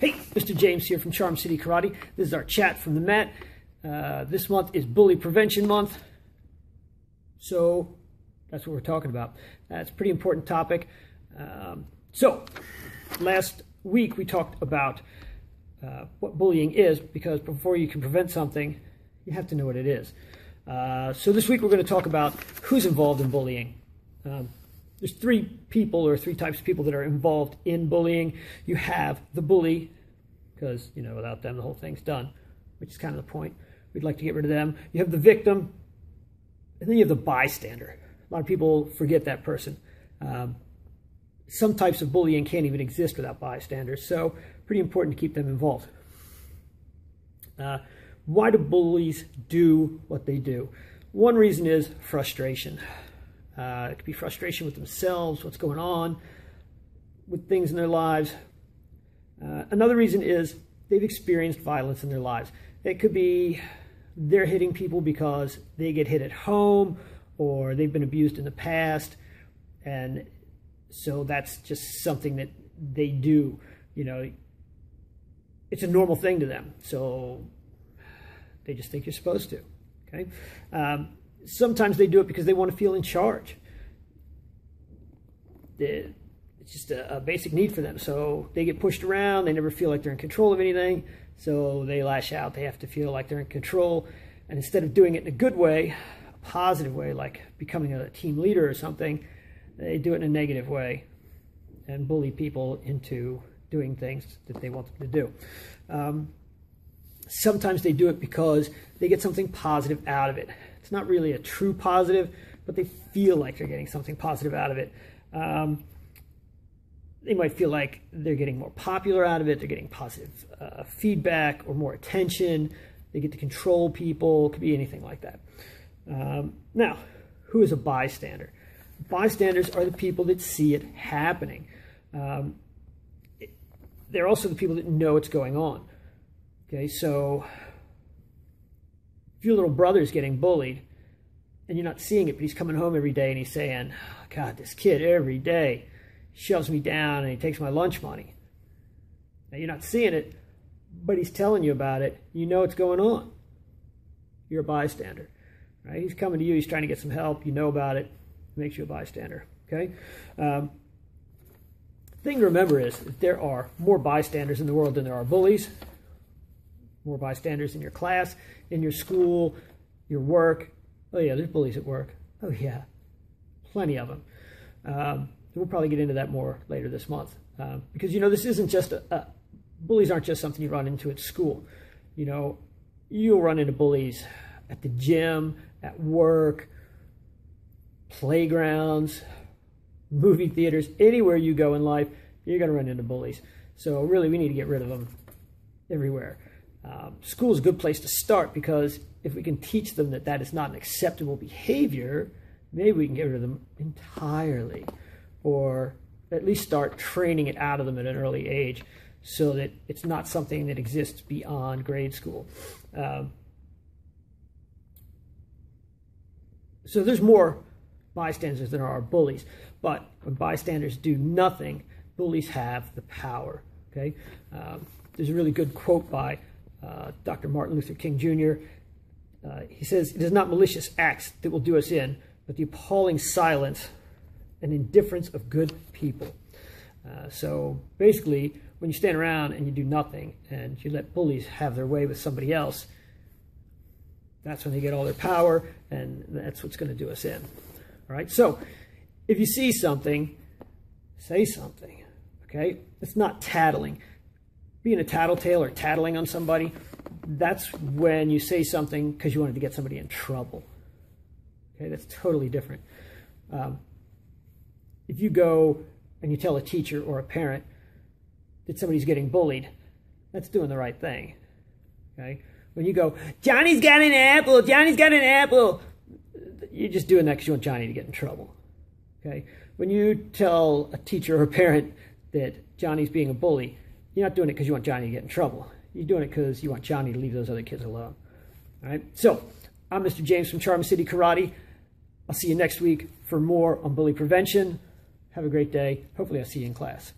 Hey, Mr. James here from Charm City Karate. This is our chat from the mat. This month is Bully Prevention Month. So that's what we're talking about. That's a pretty important topic. So last week we talked about what bullying is, because before you can prevent something, you have to know what it is. So this week we're going to talk about who's involved in bullying. There's three people, or three types of people that are involved in bullying. You have the bully, because, you know, without them the whole thing's done, which is kind of the point. We'd like to get rid of them. You have the victim, and then you have the bystander. A lot of people forget that person. Some types of bullying can't even exist without bystanders, so pretty important to keep them involved. Why do bullies do what they do? One reason is frustration. It could be frustration with themselves, what's going on with things in their lives. Another reason is they've experienced violence in their lives. It could be they're hitting people because they get hit at home, or they've been abused in the past, and so that's just something that they do. You know, it's a normal thing to them, so they just think you're supposed to. Okay. Sometimes they do it because they want to feel in charge. It's just a basic need for them. So they get pushed around. They never feel like they're in control of anything. So they lash out. They have to feel like they're in control. And instead of doing it in a good way, a positive way, like becoming a team leader or something, they do it in a negative way and bully people into doing things that they want them to do. Sometimes they do it because they get something positive out of it. It's not really a true positive, but they feel like they're getting something positive out of it. They might feel like they're getting more popular out of it. They're getting positive feedback or more attention. They get to control people. It could be anything like that. Now, who is a bystander? Bystanders are the people that see it happening. They're also the people that know what's going on. Okay, so if your little brother's getting bullied and you're not seeing it, but he's coming home every day and he's saying, oh, God, this kid every day shoves me down and he takes my lunch money. Now, you're not seeing it, but he's telling you about it. You know what's going on. You're a bystander, right? He's coming to you. He's trying to get some help. You know about it. It makes you a bystander, okay? Thing to remember is that there are more bystanders in the world than there are bullies. More bystanders in your class, in your school, your work. Oh yeah, there's bullies at work. Oh yeah, plenty of them. We'll probably get into that more later this month. Because, you know, this isn't just bullies aren't just something you run into at school. You know, you'll run into bullies at the gym, at work, playgrounds, movie theaters, anywhere you go in life, you're going to run into bullies. So really, we need to get rid of them everywhere. School is a good place to start, because if we can teach them that that is not an acceptable behavior, maybe we can get rid of them entirely, or at least start training it out of them at an early age so that it's not something that exists beyond grade school. So there's more bystanders than there are bullies, but when bystanders do nothing, bullies have the power. Okay, there's a really good quote by Dr. Martin Luther King Jr. He says, "It is not malicious acts that will do us in, but the appalling silence and indifference of good people." So basically, when you stand around and you do nothing and you let bullies have their way with somebody else, that's when they get all their power, and that's what's going to do us in. All right, so if you see something, say something. Okay, it's not tattling. Being a tattletale or tattling on somebody, that's when you say something because you wanted to get somebody in trouble. Okay, that's totally different. If you go and you tell a teacher or a parent that somebody's getting bullied, that's doing the right thing. Okay, when you go, "Johnny's got an apple, Johnny's got an apple," you're just doing that because you want Johnny to get in trouble. Okay, when you tell a teacher or a parent that Johnny's being a bully, you're not doing it because you want Johnny to get in trouble. You're doing it because you want Johnny to leave those other kids alone. All right? So, I'm Mr. James from Charm City Karate. I'll see you next week for more on bully prevention. Have a great day. Hopefully I'll see you in class.